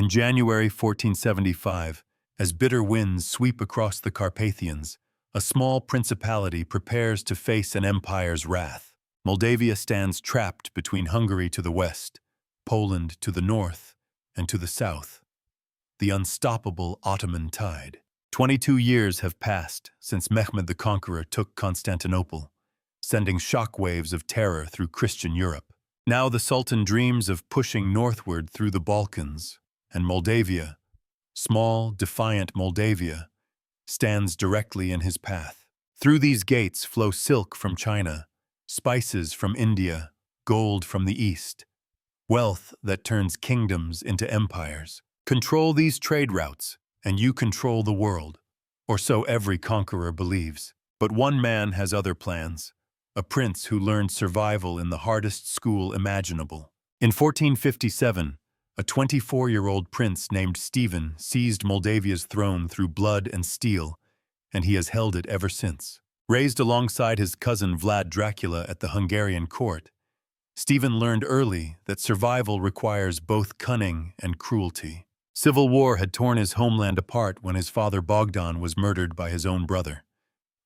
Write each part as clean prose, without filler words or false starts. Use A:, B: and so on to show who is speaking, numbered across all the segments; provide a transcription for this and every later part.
A: In January 1475, as bitter winds sweep across the Carpathians, a small principality prepares to face an empire's wrath. Moldavia stands trapped between Hungary to the west, Poland to the north, and to the south. The unstoppable Ottoman tide. 22 years have passed since Mehmed the Conqueror took Constantinople, sending shockwaves of terror through Christian Europe. Now the Sultan dreams of pushing northward through the Balkans, and Moldavia, small, defiant Moldavia, stands directly in his path. Through these gates flow silk from China, spices from India, gold from the East, wealth that turns kingdoms into empires. Control these trade routes, and you control the world, or so every conqueror believes. But one man has other plans, a prince who learned survival in the hardest school imaginable. In 1457, a 24-year-old prince named Stephen seized Moldavia's throne through blood and steel, and he has held it ever since. Raised alongside his cousin Vlad Dracula at the Hungarian court, Stephen learned early that survival requires both cunning and cruelty. Civil war had torn his homeland apart when his father Bogdan was murdered by his own brother.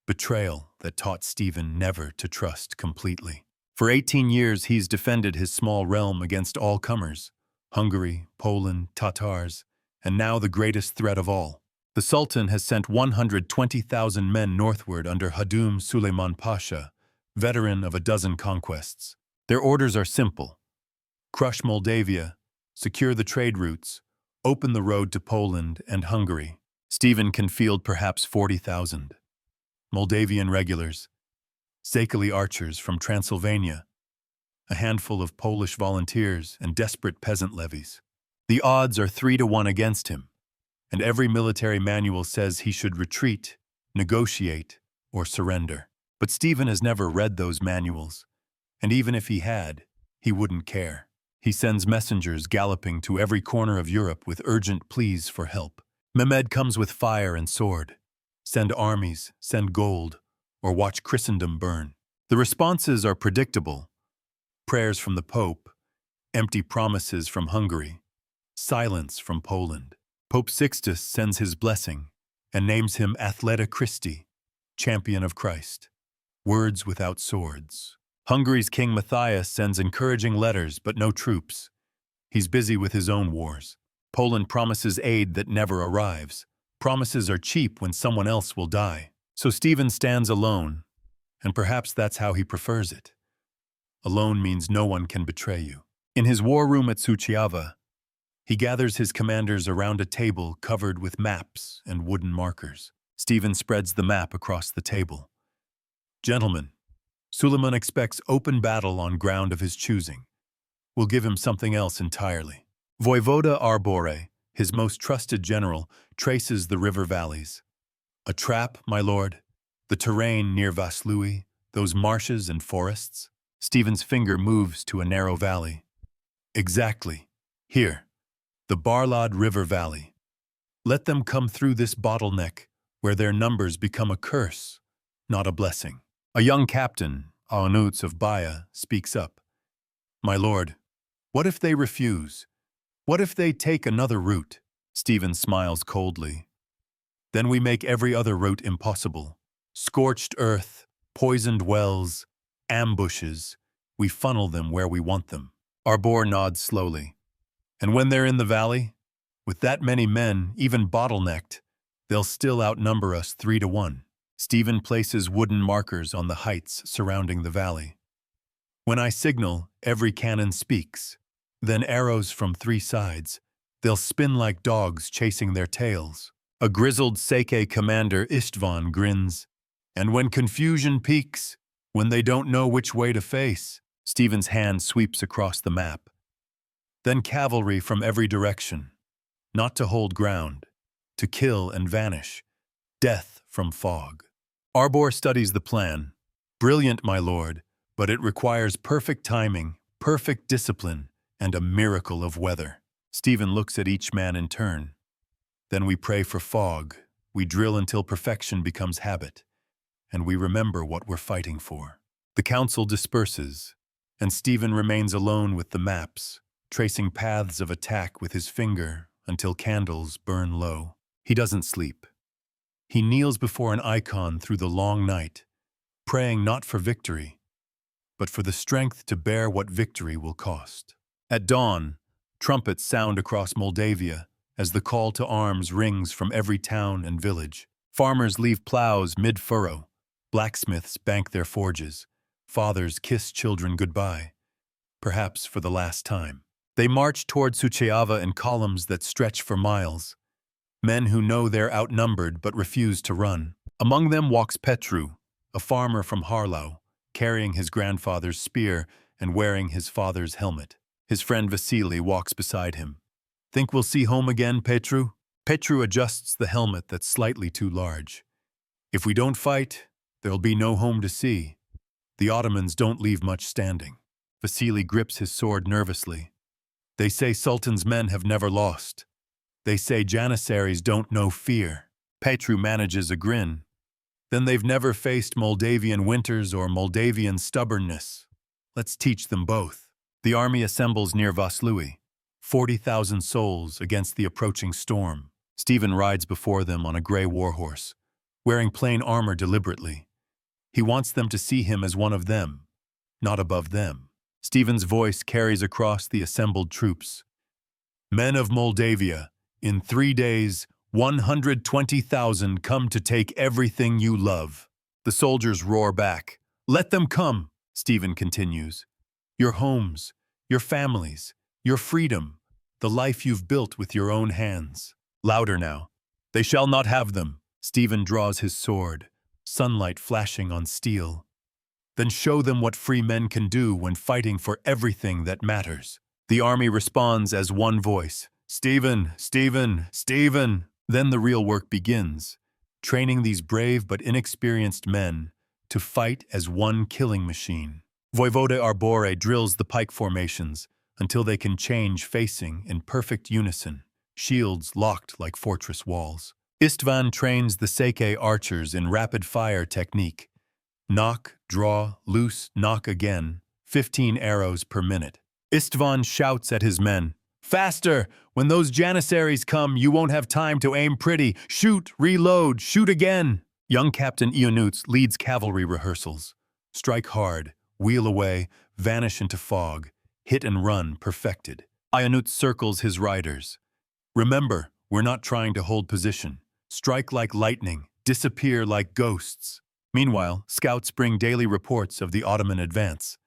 A: Betrayal that taught Stephen never to trust completely. For 18 years, he's defended his small realm against all comers: Hungary, Poland, Tatars, and now the greatest threat of all. The Sultan has sent 120,000 men northward under Hadım Suleiman Pasha, veteran of a dozen conquests. Their orders are simple: crush Moldavia, secure the trade routes, open the road to Poland and Hungary. Stephen can field perhaps 40,000. Moldavian regulars, Székely archers from Transylvania, a handful of Polish volunteers, and desperate peasant levies. The odds are 3-1 against him, and every military manual says he should retreat, negotiate, or surrender. But Stephen has never read those manuals, and even if he had, he wouldn't care. He sends messengers galloping to every corner of Europe with urgent pleas for help. Mehmed comes with fire and sword. Send armies, send gold, or watch Christendom burn. The responses are predictable: prayers from the Pope, empty promises from Hungary, silence from Poland. Pope Sixtus sends his blessing and names him Athleta Christi, champion of Christ. Words without swords. Hungary's King Matthias sends encouraging letters but no troops. He's busy with his own wars. Poland promises aid that never arrives. Promises are cheap when someone else will die. So Stephen stands alone, and perhaps that's how he prefers it. Alone means no one can betray you. In his war room at Suceava, he gathers his commanders around a table covered with maps and wooden markers. Stephen spreads the map across the table. Gentlemen, Suleiman expects open battle on ground of his choosing. We'll give him something else entirely. Voivoda Arbore, his most trusted general, traces the river valleys. A trap, my lord? The terrain near Vaslui, those marshes and forests? Stephen's finger moves to a narrow valley. Exactly. Here, the Bârlad River Valley. Let them come through this bottleneck, where their numbers become a curse, not a blessing. A young captain, Anuts of Baya, speaks up. My lord, what if they refuse? What if they take another route? Stephen smiles coldly. Then we make every other route impossible. Scorched earth, poisoned wells, ambushes. We funnel them where we want them. Arbor nods slowly. And when they're in the valley, with that many men, even bottlenecked, they'll still outnumber us 3-1. Stephen places wooden markers on the heights surrounding the valley. When I signal, every cannon speaks. Then arrows from 3 sides. They'll spin like dogs chasing their tails. A grizzled Székely commander István grins. And when confusion peaks, when they don't know which way to face, Stephen's hand sweeps across the map. Then cavalry from every direction. Not to hold ground, to kill and vanish. Death from fog. Arbor studies the plan. Brilliant, my lord, but it requires perfect timing, perfect discipline, and a miracle of weather. Stephen looks at each man in turn. Then we pray for fog. We drill until perfection becomes habit, and we remember what we're fighting for. The council disperses, and Stephen remains alone with the maps, tracing paths of attack with his finger until candles burn low. He doesn't sleep. He kneels before an icon through the long night, praying not for victory, but for the strength to bear what victory will cost. At dawn, trumpets sound across Moldavia as the call to arms rings from every town and village. Farmers leave plows mid-furrow, blacksmiths bank their forges, fathers kiss children goodbye, perhaps for the last time. They march toward Suceava in columns that stretch for miles, men who know they're outnumbered but refuse to run. Among them walks Petru, a farmer from Harlau, carrying his grandfather's spear and wearing his father's helmet. His friend Vaslui walks beside him. "Think we'll see home again, Petru?" Petru adjusts the helmet that's slightly too large. "If we don't fight, there'll be no home to see. The Ottomans don't leave much standing." Vaslui grips his sword nervously. "They say Sultan's men have never lost. They say janissaries don't know fear." Petru manages a grin. "Then they've never faced Moldavian winters or Moldavian stubbornness. Let's teach them both." The army assembles near Vaslui, 40,000 souls against the approaching storm. Stephen rides before them on a gray warhorse, wearing plain armor deliberately. He wants them to see him as one of them, not above them. Stephen's voice carries across the assembled troops. "Men of Moldavia, in 3 days, 120,000 come to take everything you love." The soldiers roar back. "Let them come," Stephen continues. "Your homes, your families, your freedom, the life you've built with your own hands." Louder now. "They shall not have them." Stephen draws his sword, sunlight flashing on steel. "Then show them what free men can do when fighting for everything that matters." The army responds as one voice. "Stephen, Stephen, Stephen." Then the real work begins, training these brave but inexperienced men to fight as one killing machine. Voivode Arbore drills the pike formations until they can change facing in perfect unison, shields locked like fortress walls. Istvan trains the Székely archers in rapid-fire technique. Knock, draw, loose, knock again, 15 arrows per minute. Istvan shouts at his men, "Faster! When those janissaries come, you won't have time to aim pretty. Shoot, reload, shoot again." Young Captain Ionuț leads cavalry rehearsals. Strike hard, wheel away, vanish into fog, hit and run perfected. Ionuț circles his riders. "Remember, we're not trying to hold position. Strike like lightning, disappear like ghosts." Meanwhile, scouts bring daily reports of the Ottoman advance,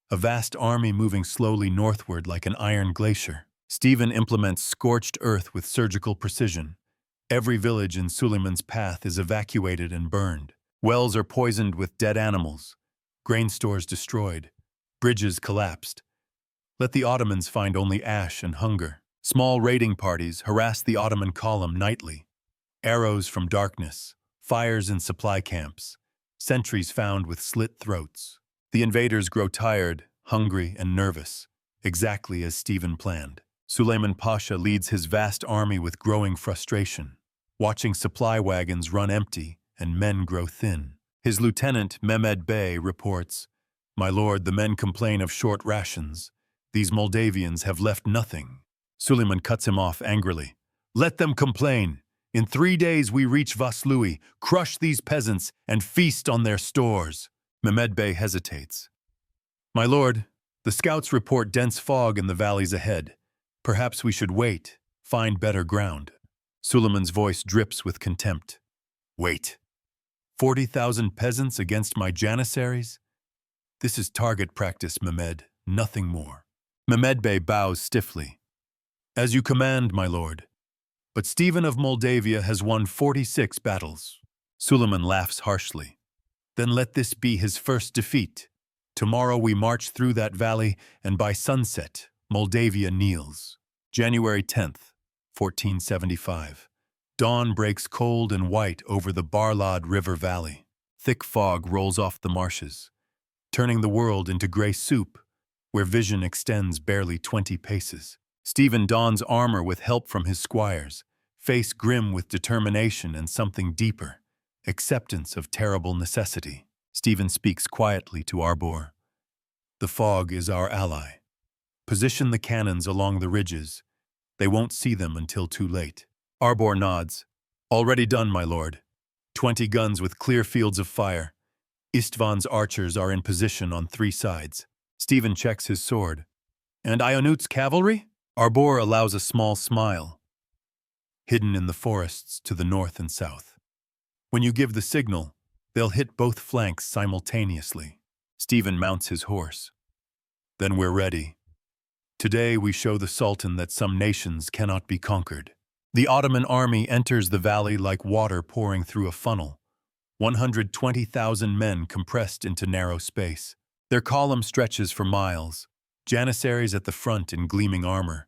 A: a vast army moving slowly northward like an iron glacier. Stephen implements scorched earth with surgical precision. Every village in Suleiman's path is evacuated and burned. Wells are poisoned with dead animals, grain stores destroyed, bridges collapsed. Let the Ottomans find only ash and hunger. Small raiding parties harass the Ottoman column nightly. Arrows from darkness, fires in supply camps, sentries found with slit throats. The invaders grow tired, hungry, and nervous, exactly as Stephen planned. Suleiman Pasha leads his vast army with growing frustration, watching supply wagons run empty and men grow thin. His lieutenant, Mehmed Bey, reports, "My lord, the men complain of short rations. These Moldavians have left nothing." Suleiman cuts him off angrily. "Let them complain. In 3 days we reach Vaslui, crush these peasants, and feast on their stores." Mehmed Bey hesitates. "My lord, the scouts report dense fog in the valleys ahead. Perhaps we should wait, find better ground." Suleiman's voice drips with contempt. "Wait. 40,000 peasants against my janissaries? This is target practice, Mehmed, nothing more." Mehmed Bey bows stiffly. "As you command, my lord. But Stephen of Moldavia has won 46 battles." Suleiman laughs harshly. "Then let this be his first defeat. Tomorrow we march through that valley, and by sunset, Moldavia kneels." January 10th, 1475. Dawn breaks cold and white over the Bârlad River valley. Thick fog rolls off the marshes, turning the world into gray soup, where vision extends barely 20 paces. Stephen dons armor with help from his squires, face grim with determination and something deeper, acceptance of terrible necessity. Stephen speaks quietly to Arbor. "The fog is our ally. Position the cannons along the ridges. They won't see them until too late. Arbor nods. Already done, my lord. 20 guns with clear fields of fire. Istvan's archers are in position on 3 sides. Stephen checks his sword. And Ionut's cavalry? Arbor allows a small smile, hidden in the forests to the north and south. When you give the signal, they'll hit both flanks simultaneously. Stephen mounts his horse. Then we're ready. Today we show the Sultan that some nations cannot be conquered. The Ottoman army enters the valley like water pouring through a funnel. 120,000 men compressed into narrow space. Their column stretches for miles. Janissaries at the front in gleaming armor,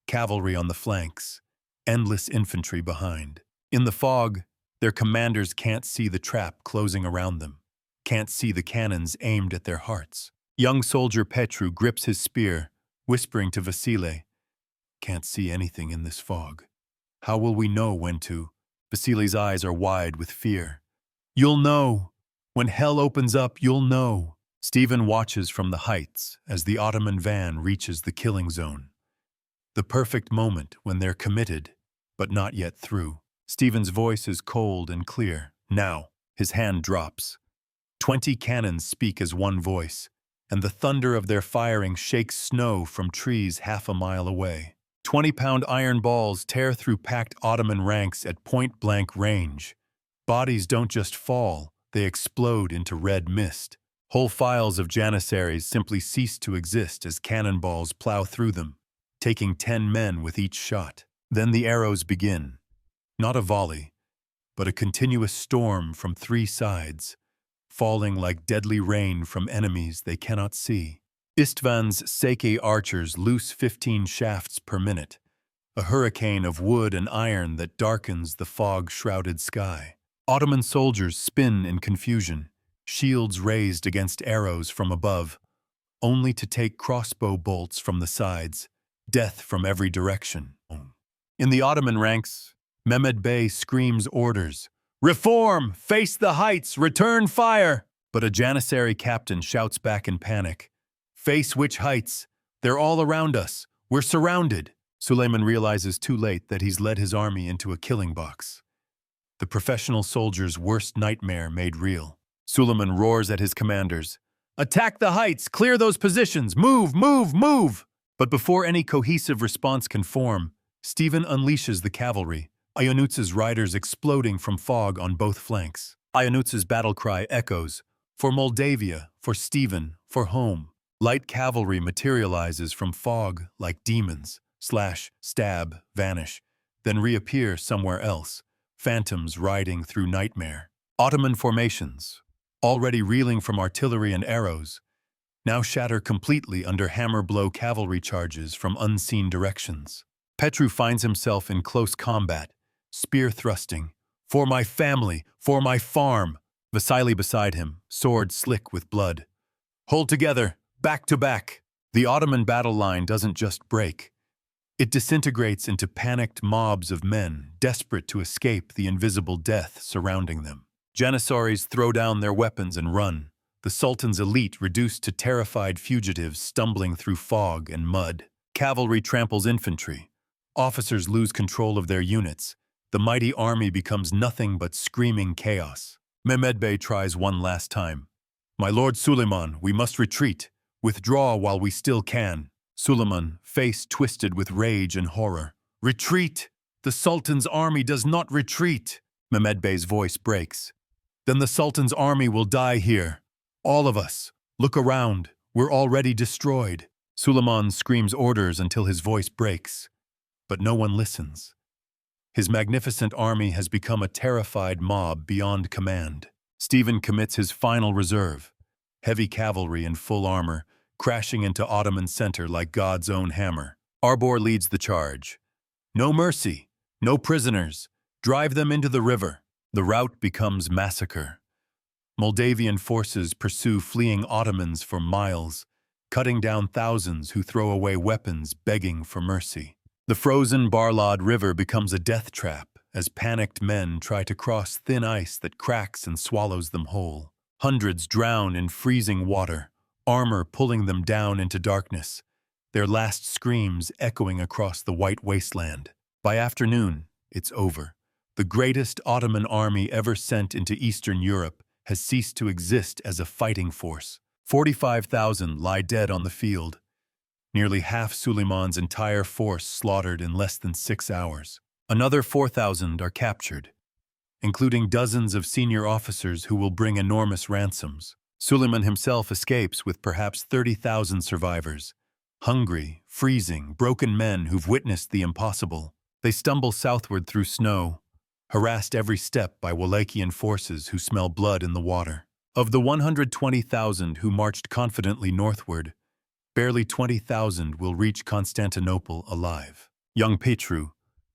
A: cavalry on the flanks, endless infantry behind. In the fog, their commanders can't see the trap closing around them, can't see the cannons aimed at their hearts. Young soldier Petru grips his spear, whispering to Vaslui, "Can't see anything in this fog. How will we know when to?" Vasily's eyes are wide with fear. "You'll know. When hell opens up, you'll know." Stephen watches from the heights as the Ottoman van reaches the killing zone. The perfect moment when they're committed, but not yet through. Stephen's voice is cold and clear. Now, his hand drops. 20 cannons speak as one voice, and the thunder of their firing shakes snow from trees half a mile away. 20-pound iron balls tear through packed Ottoman ranks at point-blank range. Bodies don't just fall, they explode into red mist. Whole files of janissaries simply cease to exist as cannonballs plow through them, taking 10 men with each shot. Then the arrows begin. Not a volley, but a continuous storm from 3 sides, falling like deadly rain from enemies they cannot see. Istvan's Székely archers loose 15 shafts per minute, a hurricane of wood and iron that darkens the fog-shrouded sky. Ottoman soldiers spin in confusion, shields raised against arrows from above, only to take crossbow bolts from the sides, death from every direction. In the Ottoman ranks, Mehmed Bey screams orders, "Reform! Face the heights! Return fire!" But a janissary captain shouts back in panic, "Face which heights? They're all around us. We're surrounded." Suleiman realizes too late that he's led his army into a killing box. The professional soldier's worst nightmare made real. Suleiman roars at his commanders, "Attack the heights! Clear those positions! Move, move, move!" But before any cohesive response can form, Stephen unleashes the cavalry, Ionutz's riders exploding from fog on both flanks. Ionutz's battle cry echoes, "For Moldavia, for Stephen, for home." Light cavalry materializes from fog like demons, slash, stab, vanish, then reappear somewhere else, phantoms riding through nightmare. Ottoman formations, already reeling from artillery and arrows, now shatter completely under hammer-blow cavalry charges from unseen directions. Petru finds himself in close combat, spear thrusting. "For my family, for my farm!" Vaslui beside him, sword slick with blood. "Hold together, back to back!" The Ottoman battle line doesn't just break. It disintegrates into panicked mobs of men, desperate to escape the invisible death surrounding them. Janissaries throw down their weapons and run, the Sultan's elite reduced to terrified fugitives stumbling through fog and mud. Cavalry tramples infantry. Officers lose control of their units. The mighty army becomes nothing but screaming chaos. Mehmed Bey tries one last time. "My lord Suleiman, we must retreat. Withdraw while we still can." Suleiman, face twisted with rage and horror. "Retreat! The Sultan's army does not retreat!" Mehmed Bey's voice breaks. "Then the Sultan's army will die here. All of us. Look around. We're already destroyed." Suleiman screams orders until his voice breaks. But no one listens. His magnificent army has become a terrified mob beyond command. Stephen commits his final reserve, heavy cavalry in full armor, crashing into Ottoman center like God's own hammer. Arbor leads the charge. No mercy, no prisoners. Drive them into the river. The rout becomes massacre. Moldavian forces pursue fleeing Ottomans for miles, cutting down thousands who throw away weapons begging for mercy. The frozen Bârlad River becomes a death trap as panicked men try to cross thin ice that cracks and swallows them whole. Hundreds drown in freezing water, armor pulling them down into darkness. their last screams echoing across the white wasteland. By afternoon, it's over. The greatest Ottoman army ever sent into Eastern Europe has ceased to exist as a fighting force. 45,000 lie dead on the field. Nearly half Suleiman's entire force slaughtered in less than 6 hours. Another 4,000 are captured, including dozens of senior officers who will bring enormous ransoms. Suleiman himself escapes with perhaps 30,000 survivors. Hungry, freezing, broken men who've witnessed the impossible. They stumble southward through snow, harassed every step by Wallachian forces who smell blood in the water. Of the 120,000 who marched confidently northward, barely 20,000 will reach Constantinople alive. Young Petru,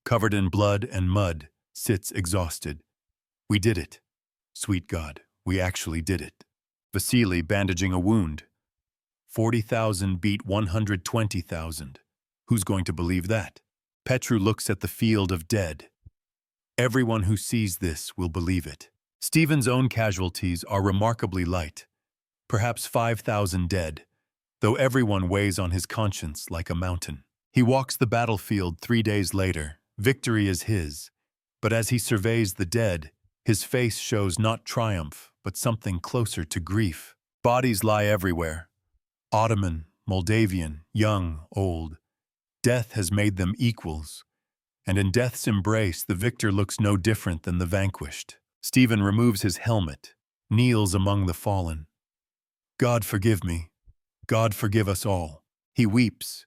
A: covered in blood and mud, sits exhausted. We did it. Sweet God, we actually did it. Vaslui bandaging a wound. 40,000 beat 120,000. Who's going to believe that? Petru looks at the field of dead. Everyone who sees this will believe it. Stephen's own casualties are remarkably light. Perhaps 5,000 dead, though everyone weighs on his conscience like a mountain. He walks the battlefield 3 days later. Victory is his. But as he surveys the dead, his face shows not triumph, but something closer to grief. Bodies lie everywhere. Ottoman, Moldavian, young, old. Death has made them equals. And in death's embrace, the victor looks no different than the vanquished. Stephen removes his helmet, kneels among the fallen. God forgive me. God forgive us all. He weeps.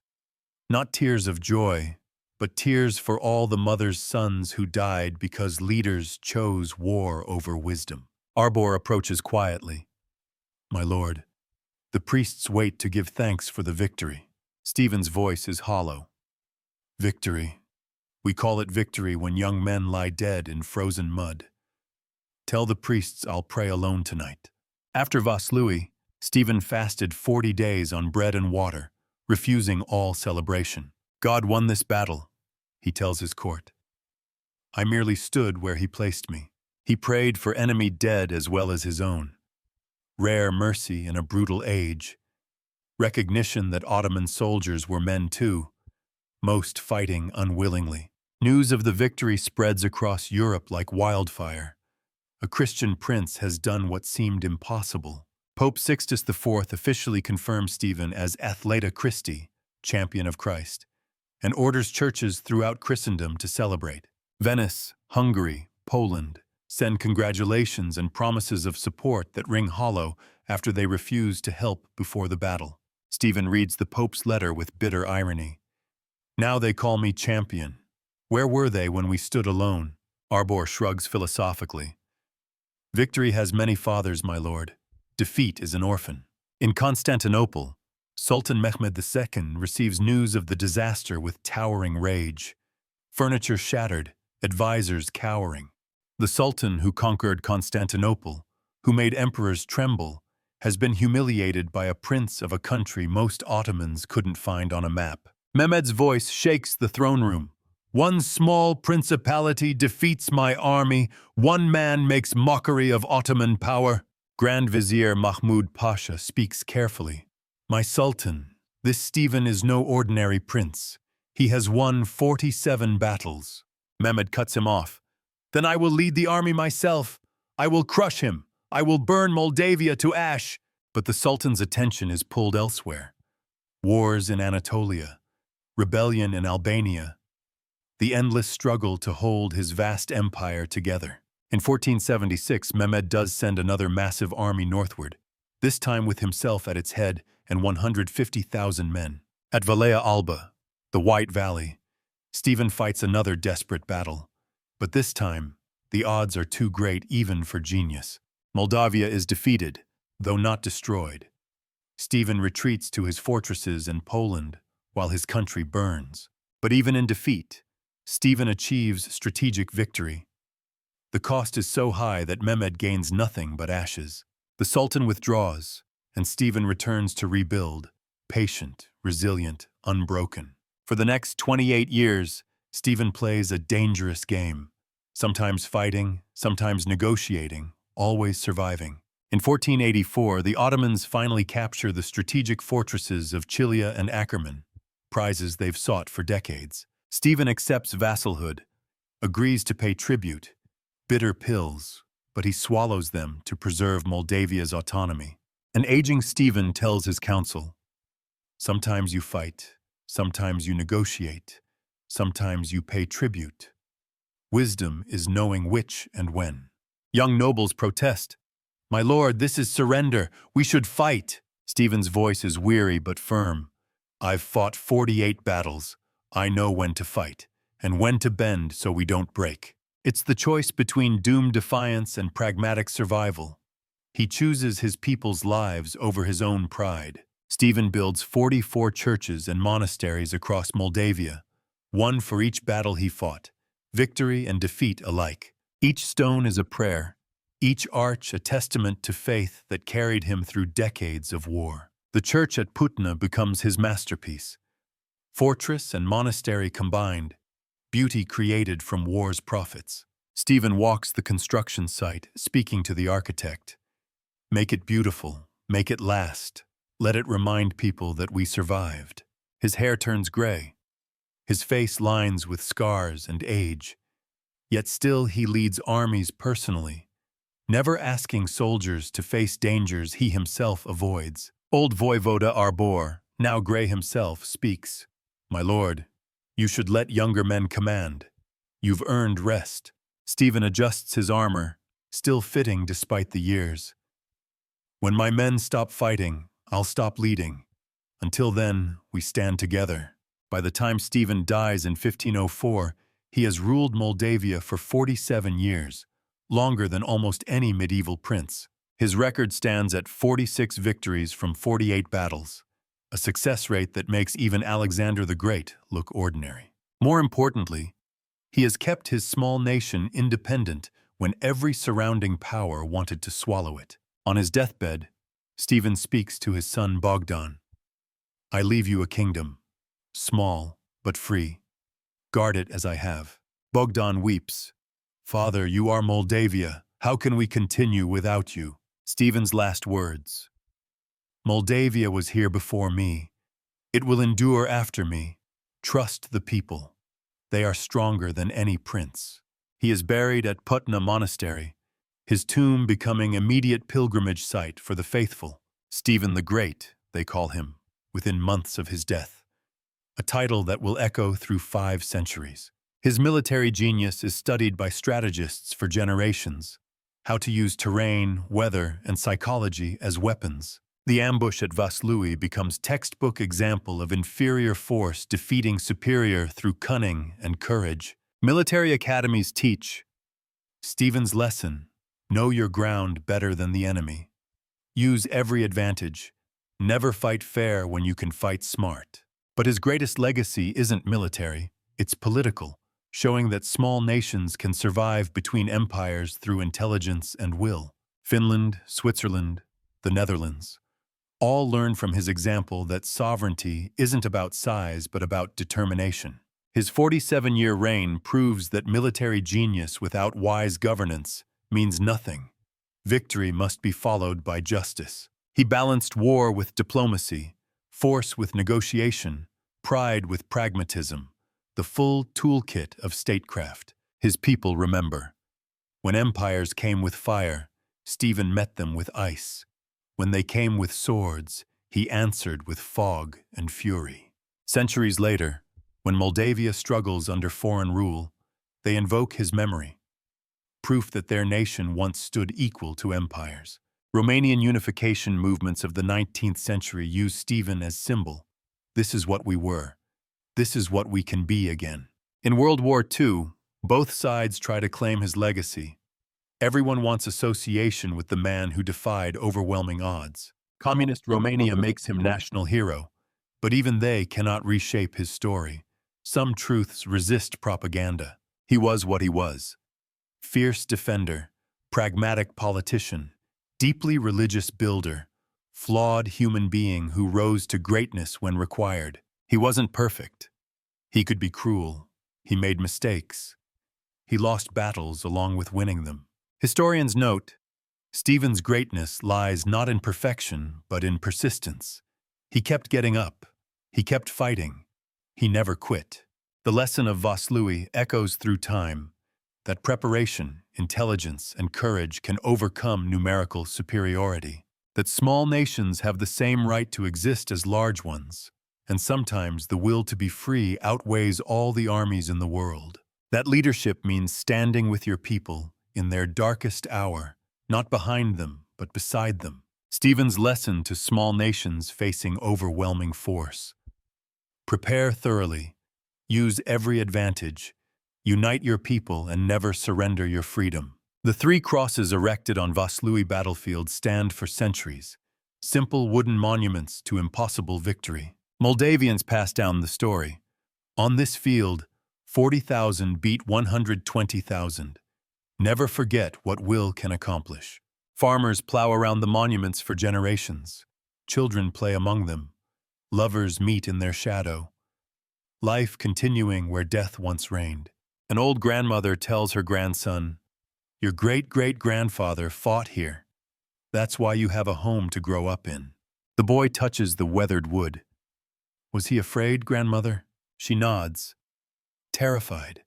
A: Not tears of joy, but tears for all the mothers' sons who died because leaders chose war over wisdom. Arbor approaches quietly. My lord, the priests wait to give thanks for the victory. Stephen's voice is hollow. Victory. We call it victory when young men lie dead in frozen mud. Tell the priests I'll pray alone tonight. After Vaslui, Stephen fasted 40 days on bread and water, refusing all celebration. God won this battle, he tells his court. I merely stood where he placed me. He prayed for enemy dead as well as his own. Rare mercy in a brutal age. Recognition that Ottoman soldiers were men too, most fighting unwillingly. News of the victory spreads across Europe like wildfire. A Christian prince has done what seemed impossible. Pope Sixtus IV officially confirms Stephen as Athleta Christi, champion of Christ, and orders churches throughout Christendom to celebrate. Venice, Hungary, Poland send congratulations and promises of support that ring hollow after they refuse to help before the battle. Stephen reads the Pope's letter with bitter irony. Now they call me champion. Where were they when we stood alone? Arbor shrugs philosophically. Victory has many fathers, my lord. Defeat is an orphan. In Constantinople, Sultan Mehmed II receives news of the disaster with towering rage. Furniture shattered, advisors cowering. The Sultan who conquered Constantinople, who made emperors tremble, has been humiliated by a prince of a country most Ottomans couldn't find on a map. Mehmed's voice shakes the throne room. One small principality defeats my army. One man makes mockery of Ottoman power. Grand Vizier Mahmud Pasha speaks carefully. My Sultan, this Stephen is no ordinary prince. He has won 47 battles. Mehmed cuts him off. Then I will lead the army myself. I will crush him. I will burn Moldavia to ash. But the Sultan's attention is pulled elsewhere. Wars in Anatolia, rebellion in Albania, the endless struggle to hold his vast empire together. In 1476, Mehmed does send another massive army northward, this time with himself at its head and 150,000 men. At Valea Alba, the White Valley, Stephen fights another desperate battle. But this time, the odds are too great even for genius. Moldavia is defeated, though not destroyed. Stephen retreats to his fortresses in Poland while his country burns. But even in defeat, Stephen achieves strategic victory. The cost is so high that Mehmed gains nothing but ashes. The Sultan withdraws, and Stephen returns to rebuild, patient, resilient, unbroken. For the next 28 years, Stephen plays a dangerous game, sometimes fighting, sometimes negotiating, always surviving. In 1484, the Ottomans finally capture the strategic fortresses of Chilia and Ackerman. prizes they've sought for decades. Stephen accepts vassalhood, agrees to pay tribute, bitter pills, but he swallows them to preserve Moldavia's autonomy. An aging Stephen tells his council, "Sometimes you fight, sometimes you negotiate, sometimes you pay tribute. Wisdom is knowing which and when." Young nobles protest, "My lord, this is surrender. We should fight." Stephen's voice is weary but firm. "I've fought 48 battles. I know when to fight, and when to bend so we don't break." It's the choice between doomed defiance and pragmatic survival. He chooses his people's lives over his own pride. Stephen builds 44 churches and monasteries across Moldavia, one for each battle he fought, victory and defeat alike. Each stone is a prayer, each arch a testament to faith that carried him through decades of war. The church at Putna becomes his masterpiece. Fortress and monastery combined, beauty created from war's profits. Stephen walks the construction site, speaking to the architect. "Make it beautiful, make it last. Let it remind people that we survived." His hair turns gray. His face lines with scars and age. Yet still he leads armies personally, never asking soldiers to face dangers he himself avoids. Old Voivoda Arbor, now gray himself, speaks. "My lord, you should let younger men command. You've earned rest." Stephen adjusts his armor, still fitting despite the years. "When my men stop fighting, I'll stop leading. Until then, we stand together." By the time Stephen dies in 1504, he has ruled Moldavia for 47 years, longer than almost any medieval prince. His record stands at 46 victories from 48 battles, a success rate that makes even Alexander the Great look ordinary. More importantly, he has kept his small nation independent when every surrounding power wanted to swallow it. On his deathbed, Stephen speaks to his son Bogdan. "I leave you a kingdom, small but free. Guard it as I have." Bogdan weeps. "Father, you are Moldavia. How can we continue without you?" Stephen's last words. "Moldavia was here before me. It will endure after me. Trust the people. They are stronger than any prince." He is buried at Putna Monastery, his tomb becoming immediate pilgrimage site for the faithful. Stephen the Great, they call him, within months of his death, a title that will echo through 5 centuries. His military genius is studied by strategists for generations, how to use terrain, weather, and psychology as weapons. The ambush at Vaslui becomes textbook example of inferior force defeating superior through cunning and courage. Military academies teach Stephen's lesson: know your ground better than the enemy. Use every advantage. Never fight fair when you can fight smart. But his greatest legacy isn't military, it's political, showing that small nations can survive between empires through intelligence and will. Finland, Switzerland, the Netherlands all learn from his example that sovereignty isn't about size but about determination. His 47-year reign proves that military genius without wise governance means nothing. Victory must be followed by justice. He balanced war with diplomacy, force with negotiation, pride with pragmatism, the full toolkit of statecraft. His people remember. When empires came with fire, Stephen met them with ice. When they came with swords, he answered with fog and fury. Centuries later, when Moldavia struggles under foreign rule, they invoke his memory, proof that their nation once stood equal to empires. Romanian unification movements of the 19th century use Stephen as symbol. This is what we were. This is what we can be again. In World War II, both sides try to claim his legacy. Everyone wants association with the man who defied overwhelming odds. Communist Romania makes him national hero, but even they cannot reshape his story. Some truths resist propaganda. He was what he was. Fierce defender, pragmatic politician, deeply religious builder, flawed human being who rose to greatness when required. He wasn't perfect. He could be cruel. He made mistakes. He lost battles along with winning them. Historians note, Stephen's greatness lies not in perfection, but in persistence. He kept getting up. He kept fighting. He never quit. The lesson of Vaslui echoes through time, that preparation, intelligence, and courage can overcome numerical superiority, that small nations have the same right to exist as large ones, and sometimes the will to be free outweighs all the armies in the world. That leadership means standing with your people in their darkest hour, not behind them, but beside them. Stephen's lesson to small nations facing overwhelming force. Prepare thoroughly, use every advantage, unite your people and never surrender your freedom. The three crosses erected on Vaslui battlefield stand for centuries, simple wooden monuments to impossible victory. Moldavians pass down the story. On this field, 40,000 beat 120,000. Never forget what will can accomplish. Farmers plow around the monuments for generations. Children play among them. Lovers meet in their shadow. Life continuing where death once reigned. An old grandmother tells her grandson, "Your great-great-grandfather fought here. That's why you have a home to grow up in." The boy touches the weathered wood. "Was he afraid, grandmother?" She nods, terrified.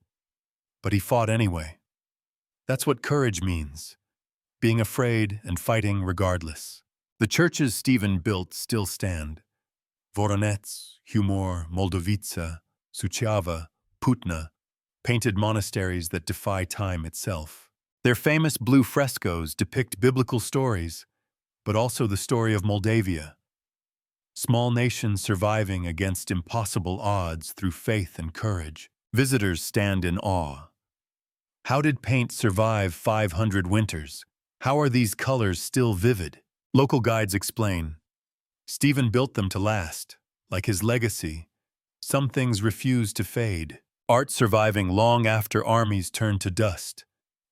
A: But he fought anyway. That's what courage means, being afraid and fighting regardless. The churches Stephen built still stand. Voronets, Humor, Moldovica, Suceava, Putna, painted monasteries that defy time itself. Their famous blue frescoes depict biblical stories, but also the story of Moldavia. Small nations surviving against impossible odds through faith and courage. Visitors stand in awe. How did paint survive 500 winters? How are these colors still vivid? Local guides explain. Stephen built them to last, like his legacy. Some things refuse to fade. Art surviving long after armies turn to dust.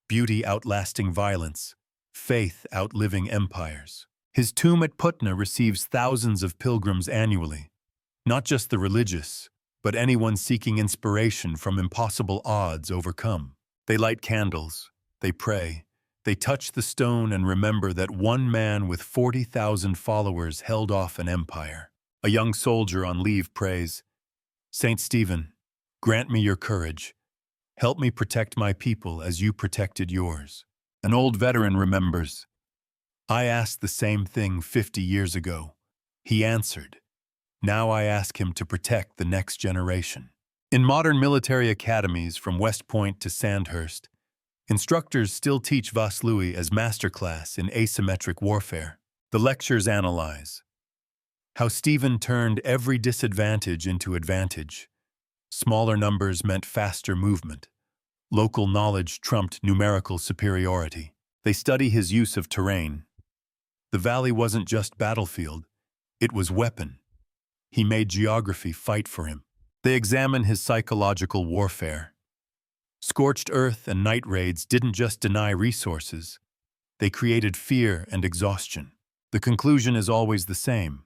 A: Beauty outlasting violence. Faith outliving empires. His tomb at Putna receives thousands of pilgrims annually. Not just the religious, but anyone seeking inspiration from impossible odds overcome. They light candles, they pray, they touch the stone and remember that one man with 40,000 followers held off an empire. A young soldier on leave prays, "Saint Stephen, grant me your courage. Help me protect my people as you protected yours." An old veteran remembers, "I asked the same thing 50 years ago. He answered. Now I ask him to protect the next generation." In modern military academies from West Point to Sandhurst, instructors still teach Vaslui as masterclass in asymmetric warfare. The lectures analyze how Stephen turned every disadvantage into advantage. Smaller numbers meant faster movement. Local knowledge trumped numerical superiority. They study his use of terrain. The valley wasn't just battlefield, it was weapon. He made geography fight for him. They examine his psychological warfare. Scorched earth and night raids didn't just deny resources, they created fear and exhaustion. The conclusion is always the same.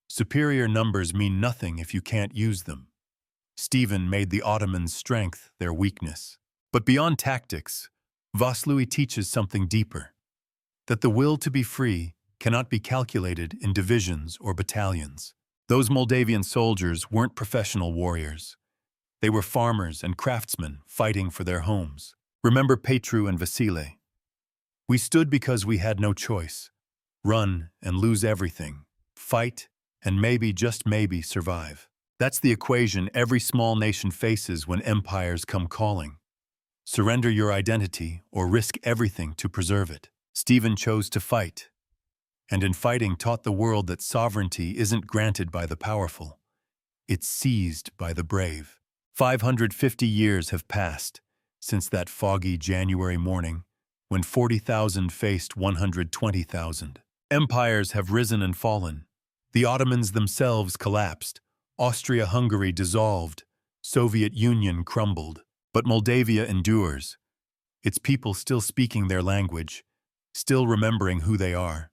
A: Superior numbers mean nothing if you can't use them. Stephen made the Ottomans' strength their weakness. But beyond tactics, Vaslui teaches something deeper. That the will to be free cannot be calculated in divisions or battalions. Those Moldavian soldiers weren't professional warriors. They were farmers and craftsmen fighting for their homes. Remember Petru and Vasile. We stood because we had no choice. Run and lose everything. Fight and maybe, just maybe, survive. That's the equation every small nation faces when empires come calling. Surrender your identity or risk everything to preserve it. Stephen chose to fight, and in fighting taught the world that sovereignty isn't granted by the powerful. It's seized by the brave. 550 years have passed since that foggy January morning when 40,000 faced 120,000. Empires have risen and fallen. The Ottomans themselves collapsed. Austria-Hungary dissolved. Soviet Union crumbled. But Moldavia endures. Its people still speaking their language, still remembering who they are,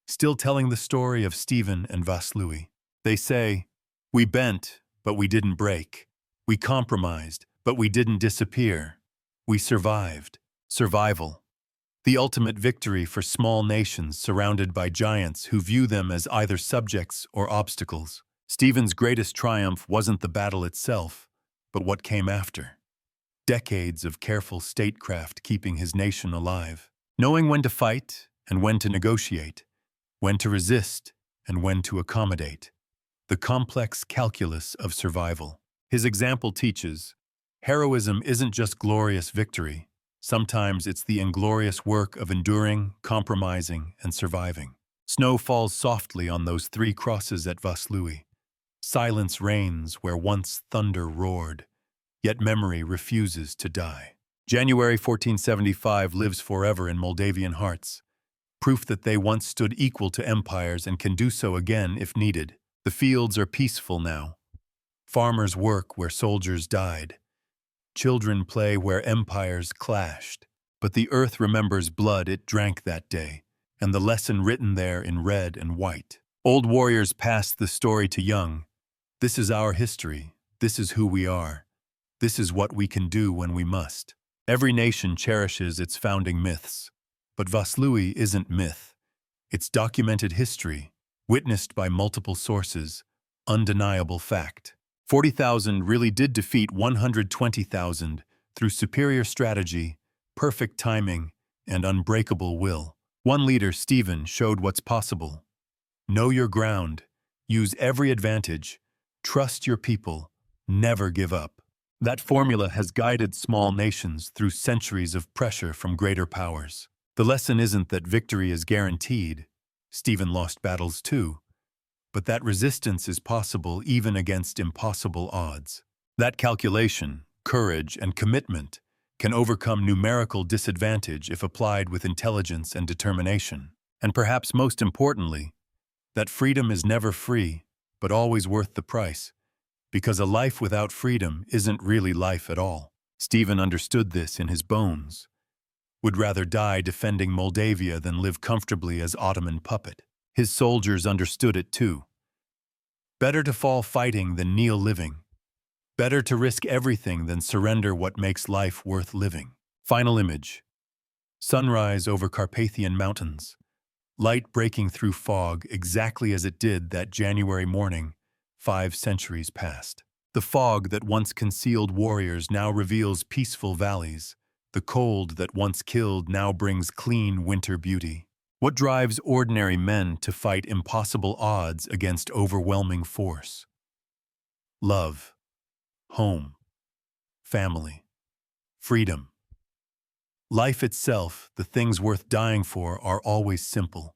A: still telling the story of Stephen and Vaslui. They say, "We bent, but we didn't break. We compromised, but we didn't disappear. We survived." Survival. The ultimate victory for small nations surrounded by giants who view them as either subjects or obstacles. Stephen's greatest triumph wasn't the battle itself, but what came after. Decades of careful statecraft keeping his nation alive, knowing when to fight and when to negotiate, when to resist and when to accommodate. The complex calculus of survival. His example teaches, heroism isn't just glorious victory. Sometimes it's the inglorious work of enduring, compromising, and surviving. Snow falls softly on those 3 crosses at Vaslui. Silence reigns where once thunder roared, yet memory refuses to die. January 1475 lives forever in Moldavian hearts, proof that they once stood equal to empires and can do so again if needed. The fields are peaceful now. Farmers work where soldiers died. Children play where empires clashed. But the earth remembers blood it drank that day, and the lesson written there in red and white. Old warriors pass the story to young. This is our history. This is who we are. This is what we can do when we must. Every nation cherishes its founding myths. But Vaslui isn't myth. It's documented history, witnessed by multiple sources, undeniable fact. 40,000 really did defeat 120,000 through superior strategy, perfect timing, and unbreakable will. One leader, Stephen, showed what's possible. Know your ground, use every advantage, trust your people, never give up. That formula has guided small nations through centuries of pressure from greater powers. The lesson isn't that victory is guaranteed. Stephen lost battles too. But that resistance is possible even against impossible odds. That calculation, courage, and commitment can overcome numerical disadvantage if applied with intelligence and determination. And perhaps most importantly, that freedom is never free, but always worth the price, because a life without freedom isn't really life at all. Stephen understood this in his bones. Would rather die defending Moldavia than live comfortably as Ottoman puppet. His soldiers understood it too. Better to fall fighting than kneel living. Better to risk everything than surrender what makes life worth living. Final image. Sunrise over Carpathian mountains. Light breaking through fog exactly as it did that January morning, 5 centuries past. The fog that once concealed warriors now reveals peaceful valleys. The cold that once killed now brings clean winter beauty. What drives ordinary men to fight impossible odds against overwhelming force? Love, home, family, freedom. Life itself, the things worth dying for, are always simple.